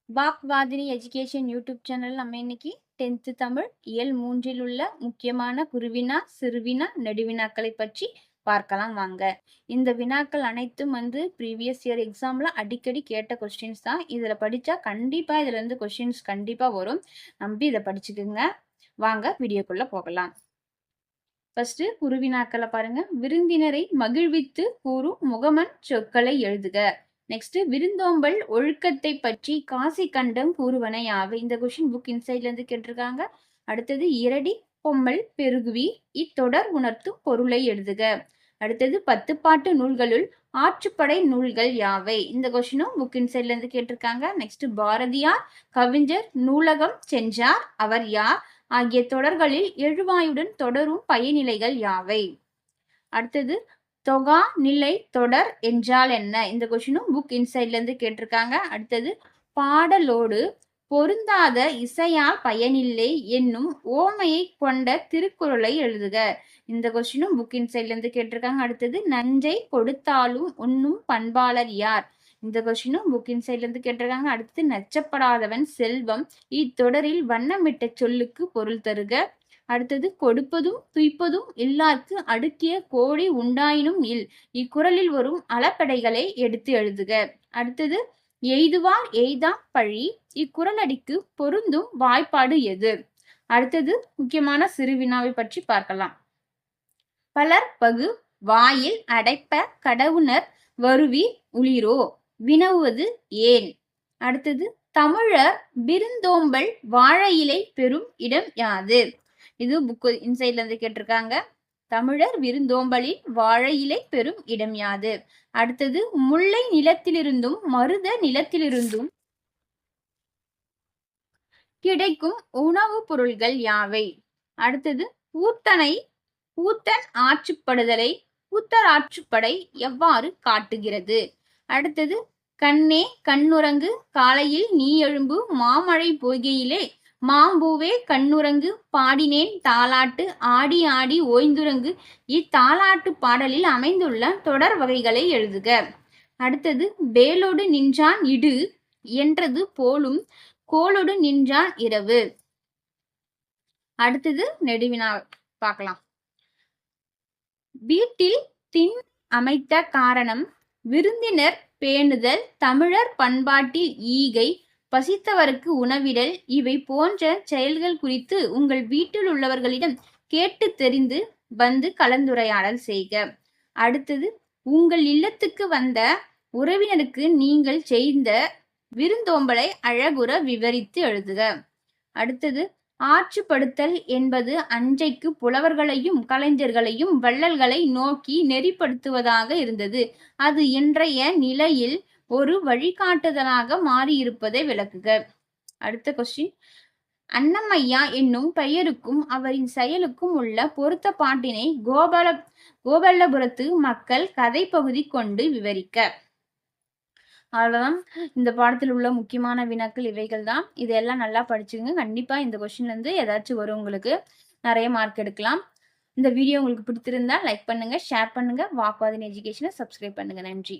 வாக்வாதினி education YouTube channel நம்ம இன்னைக்கு 10th Tamil இயல் 3இல் உள்ள முக்கியமான குறுவினா, சிறுவினா, நெடுவினாக்களை பற்றி பார்க்கலாம் வாங்க. இந்த வினாக்கள் அனைத்தும் ப்ரீவியஸ் இயர் எக்ஸாம்ல அடிக்கடி கேட்ட கொஸ்டின்ஸ் தான். இதுல படிச்சா கண்டிப்பா இதுல இருந்து கொஸ்டின்ஸ் கண்டிப்பா வரும். நம்பி இதை படிச்சுக்குங்க. வாங்க வீடியோக்குள்ள போகலாம். ஃபர்ஸ்ட் குறுவினாக்களை பாருங்க. விருந்தினரை மகிழ்வித்து கூறும் முகமன் சொற்களை எழுதுக. நெக்ஸ்ட் விருந்தோம்பல் ஒழுக்கத்தை பற்றி காசி கண்டம் கூறுவன யாவை. இந்த கொஸ்டின் புக் இன்சைட்ல இருந்து கேட்டிருக்காங்க. அடுத்தது இரடி பொம்மல் பெருகுவி இத்தொடர் உணர்த்தும் பொருளை எழுதுக. அடுத்தது 10 பாட்டு நூல்களுள் ஆற்றுப்படை நூல்கள் யாவை. இந்த கொஸ்டினும் புக் இன்சைட்ல இருந்து கேட்டிருக்காங்க. நெக்ஸ்ட் பாரதியார் கவிஞர் நூலகம் சென்றார், அவர் யார் ஆகிய தொடர்களில் எழுவாயுடன் தொடரும் பயனிலைகள் யாவை. அடுத்தது தொகா நிலை தொடர் என்றால் என்ன. இந்த கொஸ்டினும் புக் இன்சைட்ல இருந்து கேட்டிருக்காங்க. அடுத்தது பாடலோடு பொருந்தாத இசையால் பயனில்லை என்னும் ஓமையை கொண்ட திருக்குறளை எழுதுக. இந்த கொஸ்டினும் புக் இன்சைட்ல இருந்து கேட்டிருக்காங்க. அடுத்தது நஞ்சை கொடுத்தாலும் உண்ணும் பண்பாளர் யார். இந்த கொஸ்டினும் புக் இன்சைட்ல இருந்து கேட்டிருக்காங்க. அடுத்து நச்சப்படாதவன் செல்வம் இத்தொடரில் வண்ணமிட்ட சொல்லுக்கு பொருள் தருக. அடுத்தது கொடுப்பதும் துய்ப்பதும் இல்லார்க்கு அடுக்கிய கோடி உண்டாயினும் இல் இக்குறளில் வரும் அளப்படைகளை எடுத்து எழுதுக. அடுத்தது எய்துவார் எய்தாம் பழி இக்குறளடிக்கு பொருந்தும் வாய்ப்பாடு எது. அடுத்தது முக்கியமான சிறுவினாவை பற்றி பார்க்கலாம். பலர் பகு வாயில் அடைப்ப கடவுணர் வருவி உளிரோ வினவுவது ஏன். அடுத்தது தமிழர் விருந்தோம்பல் வாழை இலை பெறும் இடம் யாது. இது புக் இன்சைட்ல இருந்து கேட்டிருக்காங்க. தமிழர் விருந்தோம்பலில் வாழை இலை பெறும் இடம் யாது. அடுத்தது முல்லை நிலத்திலிருந்தும் மருத நிலத்திலிருந்தும் கிடைக்கும் உணவுப் பொருள்கள் யாவை. அடுத்தது ஊத்தன் ஆற்றுப்படுதலை ஊத்தராற்றுப்படை எவ்வாறு காட்டுகிறது. அடுத்தது கண்ணே கண்ணுறங்கு காலையில் நீ எழும்பு மாமழை பொய்கையிலே மாம்பூவே கண்ணுறங்கு பாடினேன் தாலாட்டு ஆடி ஆடி ஓய்ந்துறங்கு இத்தாலாட்டு பாடலில் அமைந்துள்ள தொடர் வகைகளை எழுதுக. அடுத்தது வேலோடு நின்றான் இடு என்றது போலும் கோலோடு நின்றான் இரவு. அடுத்தது நெடுவினா பார்க்கலாம். வீட்டில் திண் அமைத்த காரணம் விருந்தினர் பேணுதல் தமிழர் பண்பாட்டில் ஈகை பசித்தவருக்கு உணவிடல் இவை போன்ற செயல்கள் குறித்து உங்கள் வீட்டில் உள்ளவர்களிடம் கேட்டு தெரிந்து வந்து கலந்துரையாடல் செய்க. அடுத்தது உங்கள் இல்லத்துக்கு வந்த உறவினருக்கு நீங்கள் செய்த விருந்தோம்பலை அழகுற விவரித்து எழுதுக. அடுத்தது ஆற்றுப்படுத்தல் என்பது அன்றைக்கு புலவர்களையும் கலைஞர்களையும் வள்ளல்களை நோக்கி நெறிப்படுத்துவதாக இருந்தது. அது இன்றைய நிலையில் ஒரு வழிகாட்டுதலாக மாறியிருப்பதை விளக்குக. அடுத்த கொஸ்டின். அன்னமையா என்னும் பெயருக்கும் அவரின் செயலுக்கும் உள்ள பொருத்த பாட்டினை கோபல்லபுரத்து மக்கள் கதை பகுதி கொண்டு விவரிக்க. அவ்வளவுதான். இந்த பாடத்தில் உள்ள முக்கியமான வினாக்கள் இவைகள் தான். இதெல்லாம் நல்லா படிச்சுங்க. கண்டிப்பா இந்த கொஸ்டின்ல இருந்து ஏதாச்சும் வரும், உங்களுக்கு நிறைய மார்க் எடுக்கலாம். இந்த வீடியோ உங்களுக்கு பிடித்திருந்தா லைக் பண்ணுங்க, ஷேர் பண்ணுங்க, வாக்வாதினி எஜுகேஷனை சப்ஸ்கிரைப் பண்ணுங்க. நன்றி.